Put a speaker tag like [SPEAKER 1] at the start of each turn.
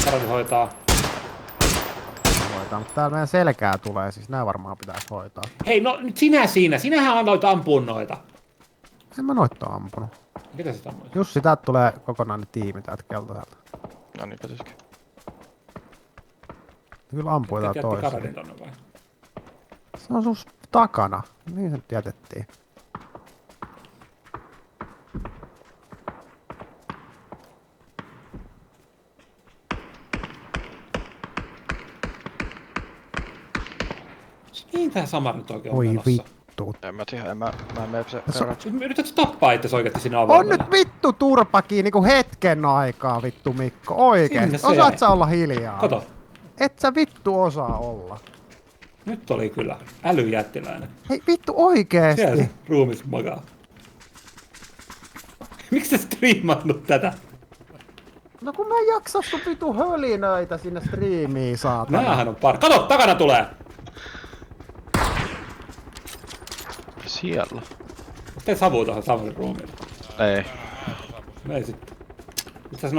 [SPEAKER 1] Karate hoitaa.
[SPEAKER 2] Hoitaa, mutta täällä meidän selkää tulee, siis nää varmaan pitäisi hoitaa.
[SPEAKER 1] Hei, no nyt sinä siinä. Sinähän annoit ampua noita.
[SPEAKER 2] En mä noita ampunut.
[SPEAKER 1] Mitä sä ammuit?
[SPEAKER 2] Jussi, täältä tulee kokonainen tiimi täältä keltaiselta.
[SPEAKER 3] No niin, pääsisikö?
[SPEAKER 2] Kyllä ampui tää
[SPEAKER 1] Jätti
[SPEAKER 2] toiseen.
[SPEAKER 1] Karatin tonne vai?
[SPEAKER 2] Se on sus takana. Niin se nyt jätettiin.
[SPEAKER 1] Mihin tää sama nyt oikein on
[SPEAKER 2] Oi
[SPEAKER 1] menossa?
[SPEAKER 2] vittu.
[SPEAKER 3] En mä tiedä, mä en mene se
[SPEAKER 2] Tässä
[SPEAKER 3] perään.
[SPEAKER 1] Yritätkö tappaa itse oikeesti siinä
[SPEAKER 2] On
[SPEAKER 1] avoimella?
[SPEAKER 2] nyt vittu turpakin niinku hetken aikaa vittu Mikko. Oikeesti.
[SPEAKER 1] Sinne se
[SPEAKER 2] Osaat
[SPEAKER 1] jäi.
[SPEAKER 2] sä olla hiljaa?
[SPEAKER 1] Kato,
[SPEAKER 2] Et sä vittu osaa olla.
[SPEAKER 1] nyt oli kyllä älyjättiläinen.
[SPEAKER 2] Hei vittu oikeesti.
[SPEAKER 1] Siellä se ruumis makaa. Miksi sä striimannut tätä?
[SPEAKER 2] No kun mä en jaksa sun vitu hölinöitä sinne striimiin saatana.
[SPEAKER 1] Näähän on Kato, takana tulee!
[SPEAKER 3] Siellä.
[SPEAKER 1] Tee savu tuohon samalle ruumiille.
[SPEAKER 3] Ei.
[SPEAKER 1] No ei sitten. Itse asiassa